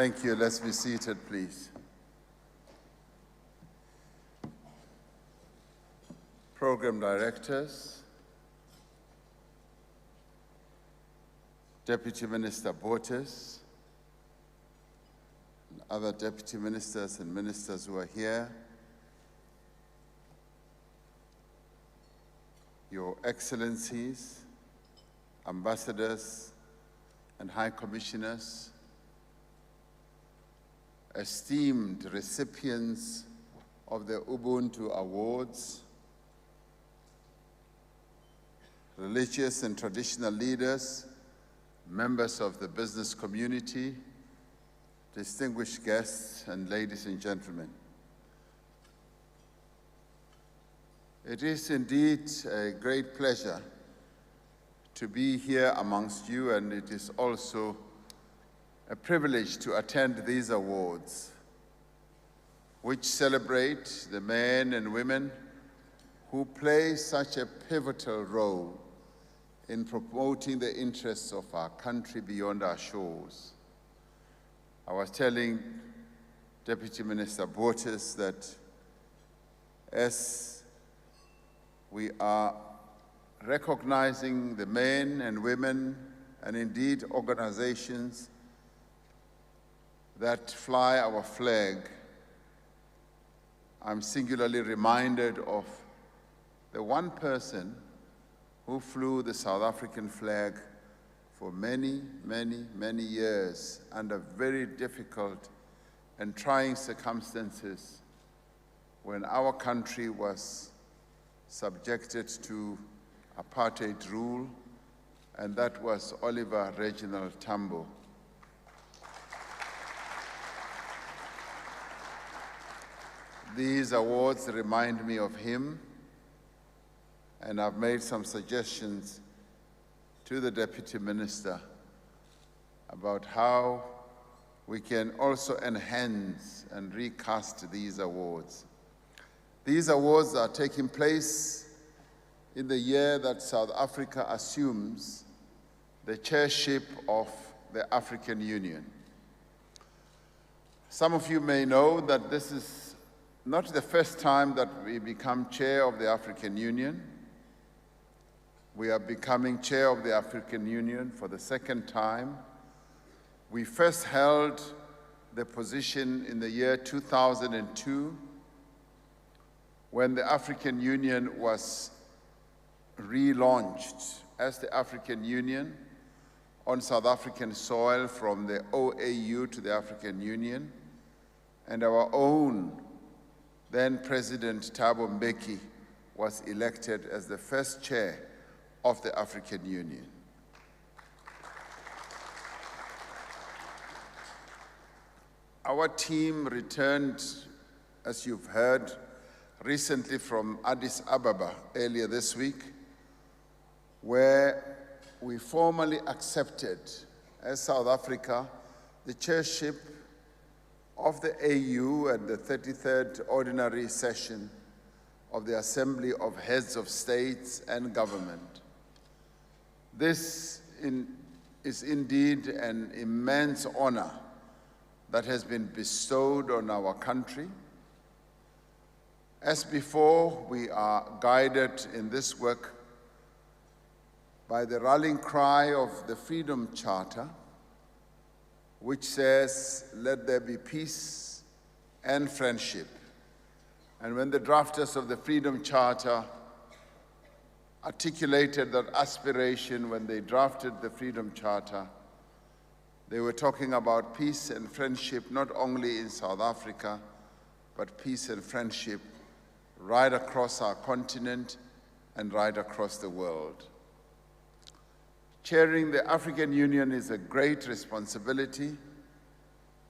Thank you. Let's be seated, please. Program directors, Deputy Minister Botes, and other deputy ministers and ministers who are here, Your Excellencies, ambassadors and high commissioners, esteemed recipients of the Ubuntu Awards, religious and traditional leaders, members of the business community, distinguished guests, and ladies and gentlemen. It is indeed a great pleasure to be here amongst you, and it is also a privilege to attend these awards, which celebrate the men and women who play such a pivotal role in promoting the interests of our country beyond our shores. I was telling Deputy Minister Botes that as we are recognizing the men and women and indeed organizations that fly our flag, I'm singularly reminded of the one person who flew the South African flag for many, many, many years under very difficult and trying circumstances when our country was subjected to apartheid rule, and that was Oliver Reginald Tambo. These awards remind me of him, and I've made some suggestions to the Deputy Minister about how we can also enhance and recast these awards. These awards are taking place in the year that South Africa assumes the chairship of the African Union. Some of you may know that this is not the first time that we become chair of the African Union. We are becoming chair of the African Union for the second time. We first held the position in the year 2002 when the African Union was relaunched as the African Union on South African soil from the OAU to the African Union, and our own then President Thabo Mbeki was elected as the first chair of the African Union. Our team returned, as you've heard, recently from Addis Ababa earlier this week, where we formally accepted, as South Africa, the chairship of the AU at the 33rd Ordinary Session of the Assembly of Heads of States and Government. This is indeed an immense honor that has been bestowed on our country. As before, we are guided in this work by the rallying cry of the Freedom Charter, which says, "Let there be peace and friendship." And when the drafters of the Freedom Charter articulated that aspiration when they drafted the Freedom Charter, they were talking about peace and friendship not only in South Africa, but peace and friendship right across our continent and right across the world. Chairing the African Union is a great responsibility,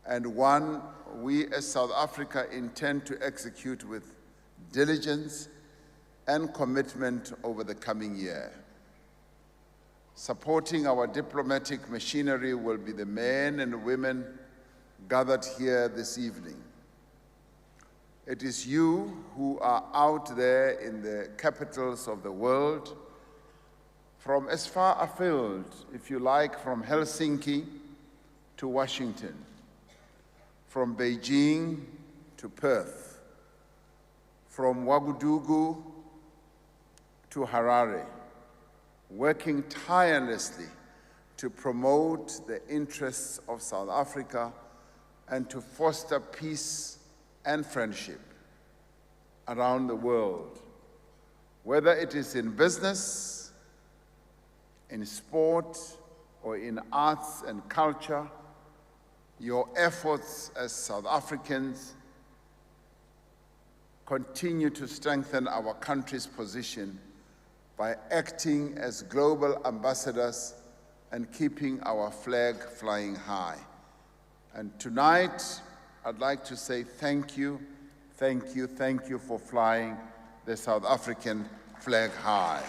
and one we as South Africa intend to execute with diligence and commitment over the coming year. Supporting our diplomatic machinery will be the men and women gathered here this evening. It is you who are out there in the capitals of the world, from as far afield, if you like, from Helsinki to Washington, from Beijing to Perth, from Ouagadougou to Harare, working tirelessly to promote the interests of South Africa and to foster peace and friendship around the world, whether it is in business, in sport, or in arts and culture. Your efforts as South Africans continue to strengthen our country's position by acting as global ambassadors and keeping our flag flying high. And tonight, I'd like to say thank you, thank you, thank you for flying the South African flag high.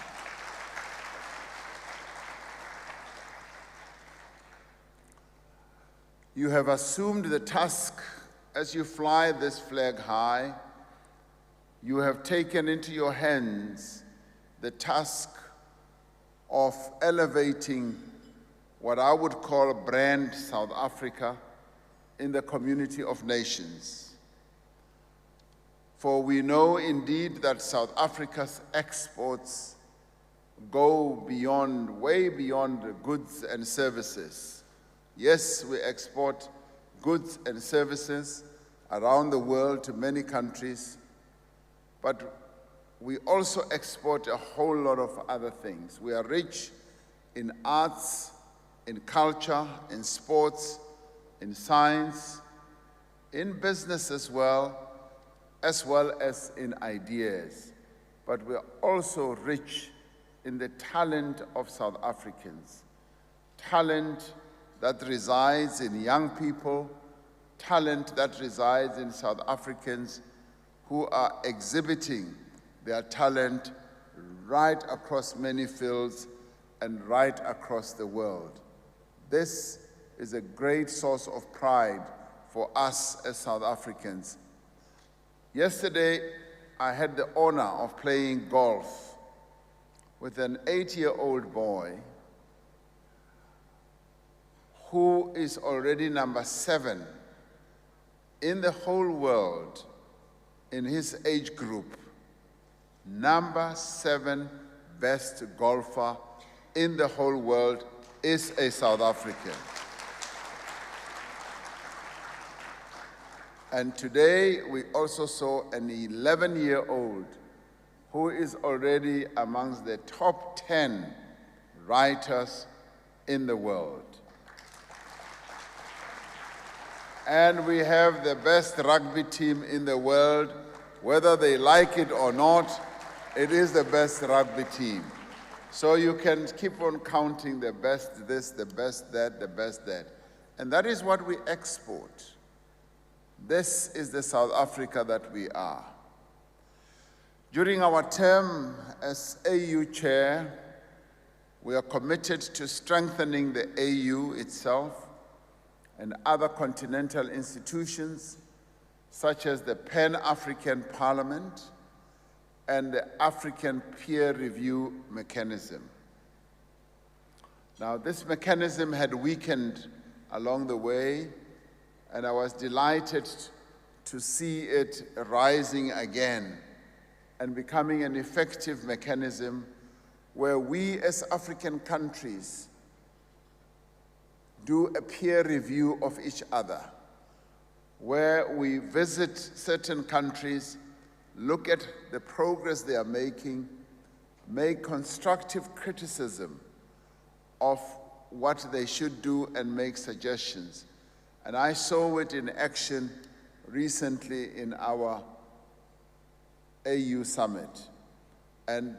You have assumed the task as you fly this flag high. You have taken into your hands the task of elevating what I would call brand South Africa in the community of nations. For we know indeed that South Africa's exports go beyond, way beyond goods and services. Yes, we export goods and services around the world to many countries, but we also export a whole lot of other things. We are rich in arts, in culture, in sports, in science, in business as well as in ideas. But we are also rich in the talent of South Africans, talent that resides in young people, talent that resides in South Africans who are exhibiting their talent right across many fields and right across the world. This is a great source of pride for us as South Africans. Yesterday, I had the honor of playing golf with an 8-year-old boy who is already number 7 in the whole world in his age group. Number 7 best golfer in the whole world is a South African. And today we also saw an 11-year-old who is already amongst the top 10 writers in the world. And we have the best rugby team in the world. Whether they like it or not, it is the best rugby team. So you can keep on counting the best this, the best that, the best that. And that is what we export. This is the South Africa that we are. During our term as AU chair, we are committed to strengthening the AU itself and other continental institutions, such as the Pan-African Parliament and the African Peer Review Mechanism. Now, this mechanism had weakened along the way, and I was delighted to see it rising again and becoming an effective mechanism where we as African countries do a peer review of each other, where we visit certain countries, look at the progress they are making, make constructive criticism of what they should do and make suggestions. And I saw it in action recently in our AU summit. And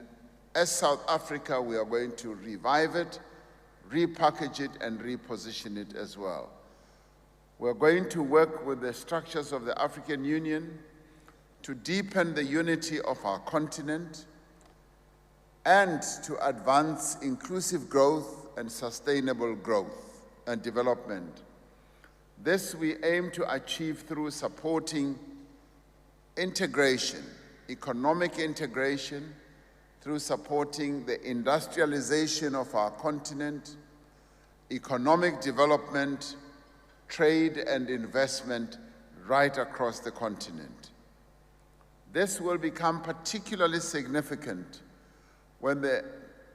as South Africa, we are going to revive it, repackage it, and reposition it as well. We're going to work with the structures of the African Union to deepen the unity of our continent and to advance inclusive growth and sustainable growth and development. This we aim to achieve through supporting integration, economic integration, through supporting the industrialization of our continent, economic development, trade and investment, right across the continent. This will become particularly significant when the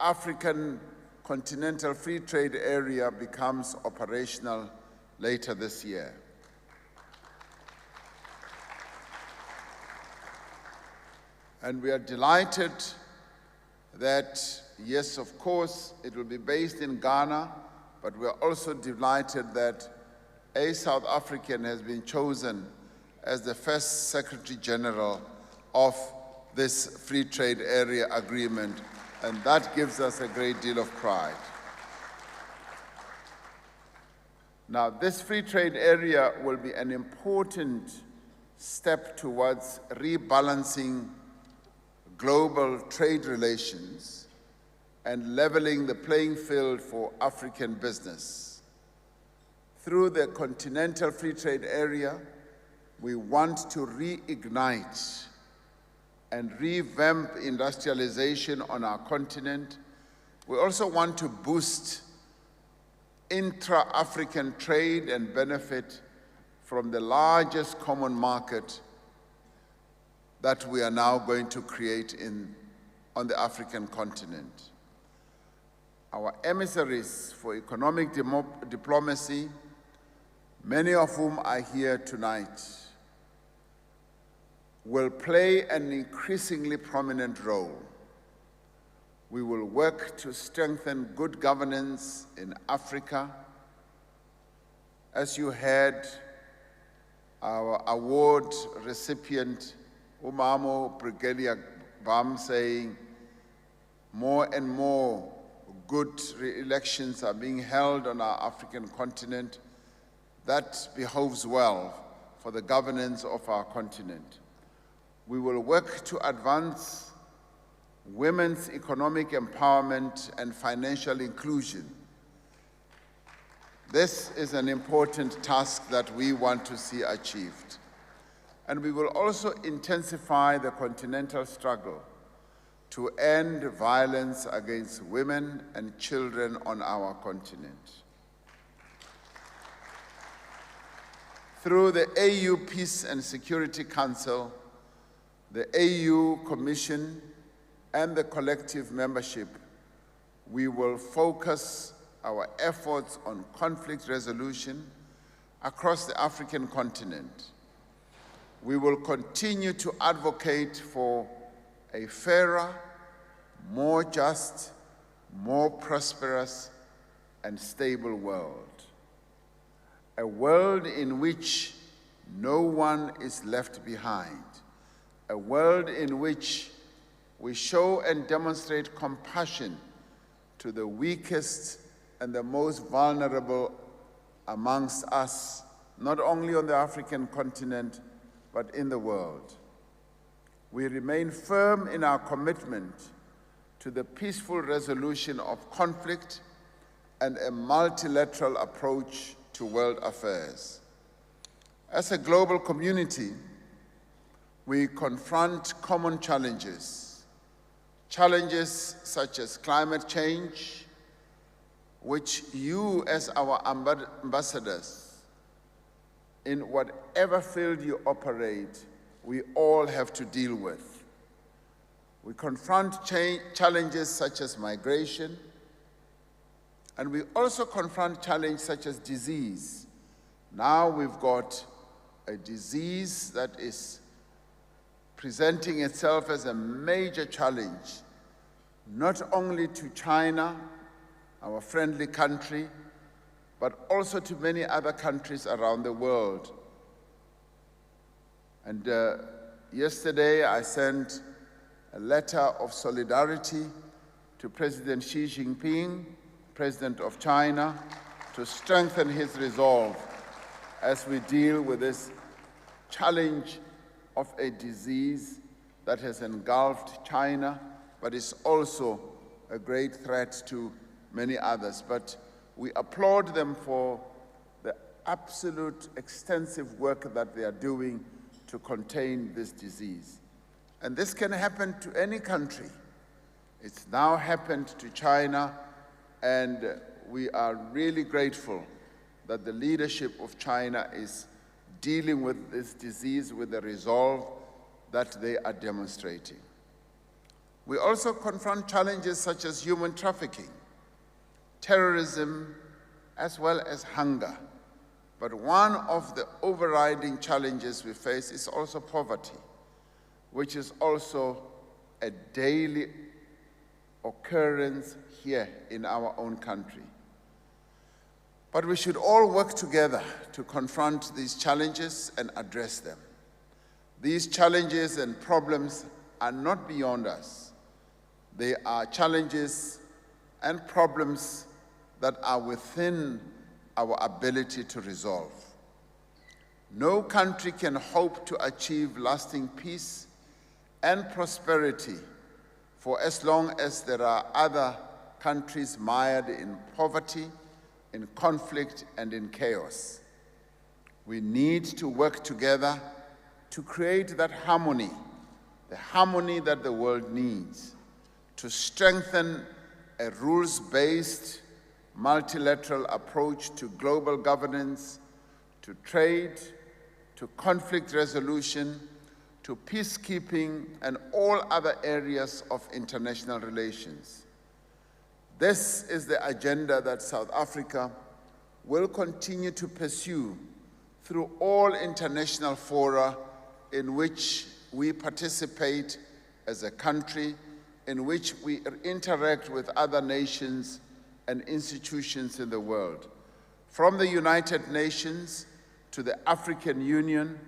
African Continental Free Trade Area becomes operational later this year. And we are delighted that, yes, of course, it will be based in Ghana, but we are also delighted that a South African has been chosen as the first Secretary General of this Free Trade Area Agreement, and that gives us a great deal of pride. Now, this Free Trade Area will be an important step towards rebalancing global trade relations and leveling the playing field for African business. Through the Continental Free Trade Area, we want to reignite and revamp industrialization on our continent. We also want to boost intra-African trade and benefit from the largest common market that we are now going to create on the African continent. Our emissaries for economic diplomacy, many of whom are here tonight, will play an increasingly prominent role. We will work to strengthen good governance in Africa. As you heard our award recipient, Umamo Brigelia Bam, saying more and more good elections are being held on our African continent. That behoves well for the governance of our continent. We will work to advance women's economic empowerment and financial inclusion. This is an important task that we want to see achieved. And we will also intensify the continental struggle to end violence against women and children on our continent. Through the AU Peace and Security Council, the AU Commission, and the collective membership, we will focus our efforts on conflict resolution across the African continent. We will continue to advocate for a fairer, more just, more prosperous, and stable world. A world in which no one is left behind. A world in which we show and demonstrate compassion to the weakest and the most vulnerable amongst us, not only on the African continent, but in the world. We remain firm in our commitment to the peaceful resolution of conflict and a multilateral approach to world affairs. As a global community, we confront common challenges. Challenges such as climate change, which you as our ambassadors, in whatever field you operate, we all have to deal with. We confront challenges such as migration, and we also confront challenges such as disease. Now we've got a disease that is presenting itself as a major challenge, not only to China, our friendly country, but also to many other countries around the world. And yesterday I sent a letter of solidarity to President Xi Jinping, President of China, to strengthen his resolve as we deal with this challenge of a disease that has engulfed China, but is also a great threat to many others. But we applaud them for the absolute extensive work that they are doing to contain this disease. And this can happen to any country. It's now happened to China, and we are really grateful that the leadership of China is dealing with this disease with the resolve that they are demonstrating. We also confront challenges such as human trafficking, terrorism, as well as hunger. But one of the overriding challenges we face is also poverty, which is also a daily occurrence here in our own country. But we should all work together to confront these challenges and address them. These challenges and problems are not beyond us. They are challenges and problems that are within our ability to resolve. No country can hope to achieve lasting peace and prosperity for as long as there are other countries mired in poverty, in conflict, and in chaos. We need to work together to create that harmony, the harmony that the world needs, to strengthen a rules-based multilateral approach to global governance, to trade, to conflict resolution, to peacekeeping, and all other areas of international relations. This is the agenda that South Africa will continue to pursue through all international fora in which we participate as a country, in which we interact with other nations and institutions in the world, from the United Nations to the African Union,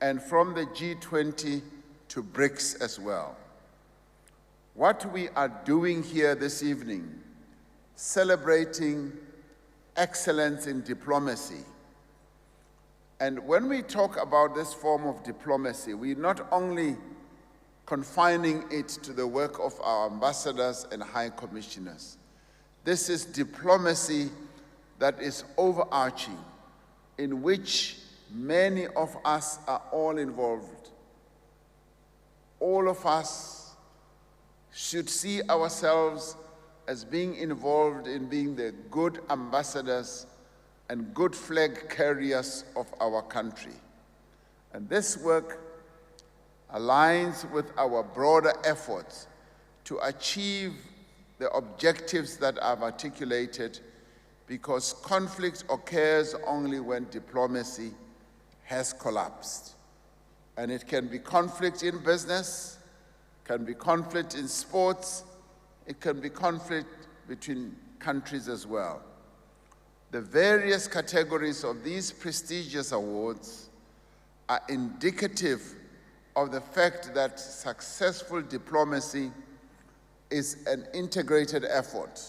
and from the G20 to BRICS as well. What we are doing here this evening, celebrating excellence in diplomacy. And when we talk about this form of diplomacy, we're not only confining it to the work of our ambassadors and high commissioners. This is diplomacy that is overarching, in which many of us are all involved. All of us should see ourselves as being involved in being the good ambassadors and good flag carriers of our country. And this work aligns with our broader efforts to achieve the objectives that I've articulated, because conflict occurs only when diplomacy has collapsed. And it can be conflict in business, can be conflict in sports, it can be conflict between countries as well. The various categories of these prestigious awards are indicative of the fact that successful diplomacy is an integrated effort,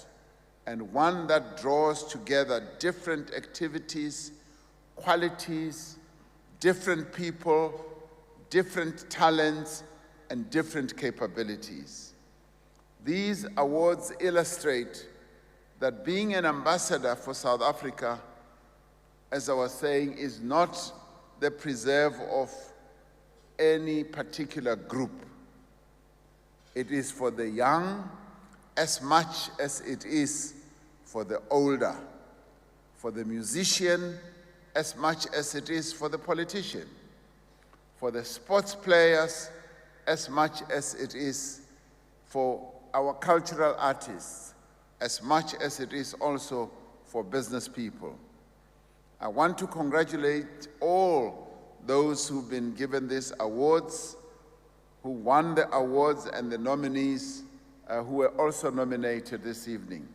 and one that draws together different activities, qualities, different people, different talents, and different capabilities. These awards illustrate that being an ambassador for South Africa, as I was saying, is not the preserve of any particular group. It is for the young as much as it is for the older, for the musician as much as it is for the politician, for the sports players as much as it is for our cultural artists, as much as it is also for business people. I want to congratulate all those who've been given these awards, who won the awards, and the nominees who were also nominated this evening.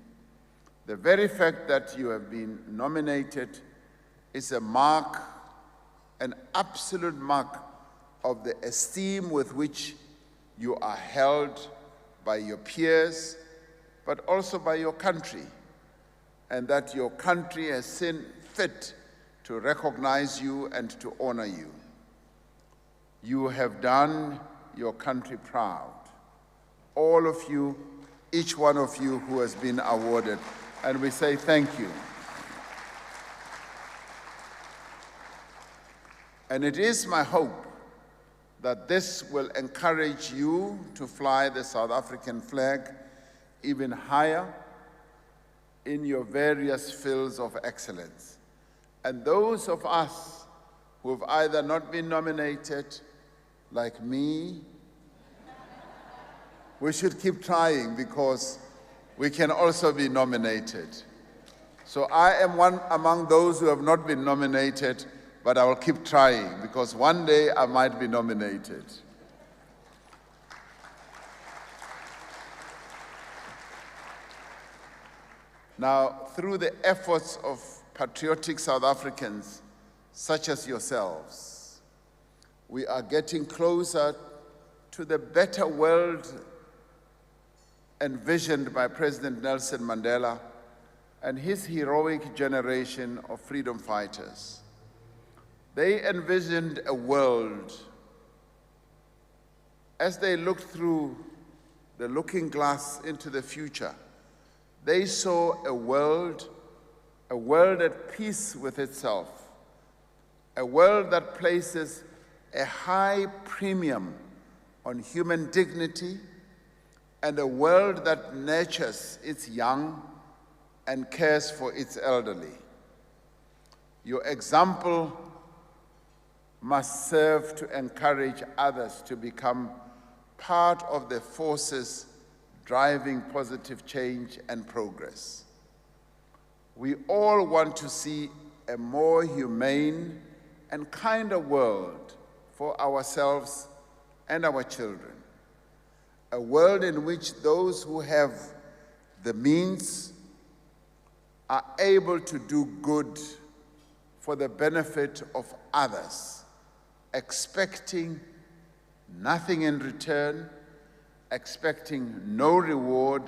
The very fact that you have been nominated is a mark, an absolute mark of the esteem with which you are held by your peers, but also by your country, and that your country has seen fit to recognize you and to honor you. You have done your country proud. All of you, each one of you who has been awarded, and we say thank you. And it is my hope that this will encourage you to fly the South African flag even higher in your various fields of excellence. And those of us who have either not been nominated, like me. We should keep trying because we can also be nominated. So I am one among those who have not been nominated, but I will keep trying because one day I might be nominated. Now, through the efforts of patriotic South Africans such as yourselves, we are getting closer to the better world envisioned by President Nelson Mandela and his heroic generation of freedom fighters. They envisioned a world, as they looked through the looking glass into the future, they saw a world at peace with itself, a world that places a high premium on human dignity, and a world that nurtures its young and cares for its elderly. Your example must serve to encourage others to become part of the forces driving positive change and progress. We all want to see a more humane and kinder world for ourselves and our children. A world in which those who have the means are able to do good for the benefit of others, expecting nothing in return, expecting no reward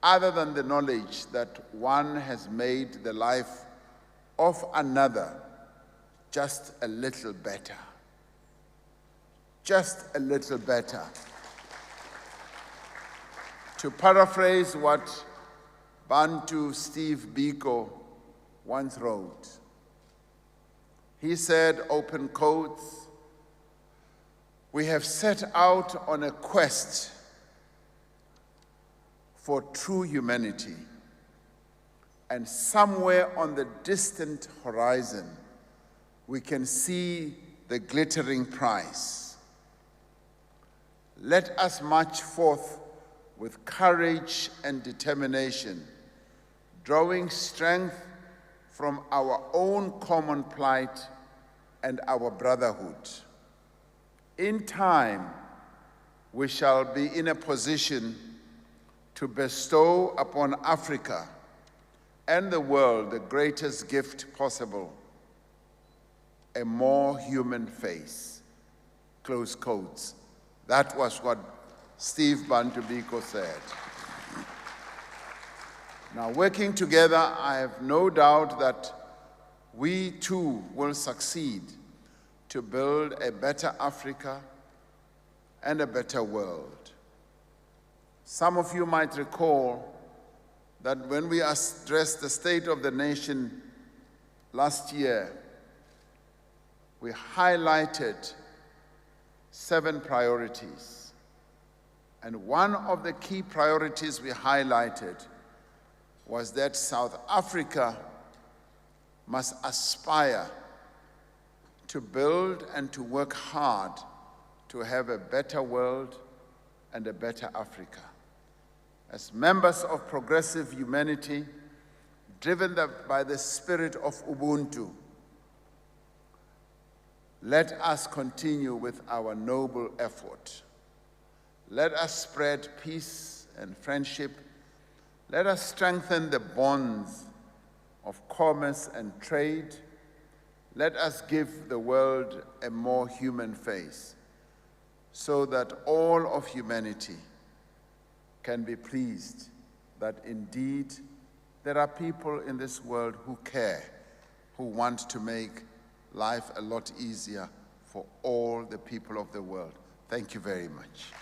other than the knowledge that one has made the life of another just a little better. Just a little better. To paraphrase what Bantu Steve Biko once wrote, he said, open quotes, "We have set out on a quest for true humanity, and somewhere on the distant horizon, we can see the glittering prize. Let us march forth with courage and determination, drawing strength from our own common plight and our brotherhood. In time, we shall be in a position to bestow upon Africa and the world the greatest gift possible, a more human face." Close quotes. That was what Steve Bantu Biko said. Now, working together, I have no doubt that we too will succeed to build a better Africa and a better world. Some of you might recall that when we addressed the State of the Nation last year, we highlighted 7 priorities. And one of the key priorities we highlighted was that South Africa must aspire to build and to work hard to have a better world and a better Africa. As members of progressive humanity, driven by the spirit of Ubuntu, let us continue with our noble effort. Let us spread peace and friendship. Let us strengthen the bonds of commerce and trade. Let us give the world a more human face so that all of humanity can be pleased that indeed there are people in this world who care, who want to make life a lot easier for all the people of the world. Thank you very much.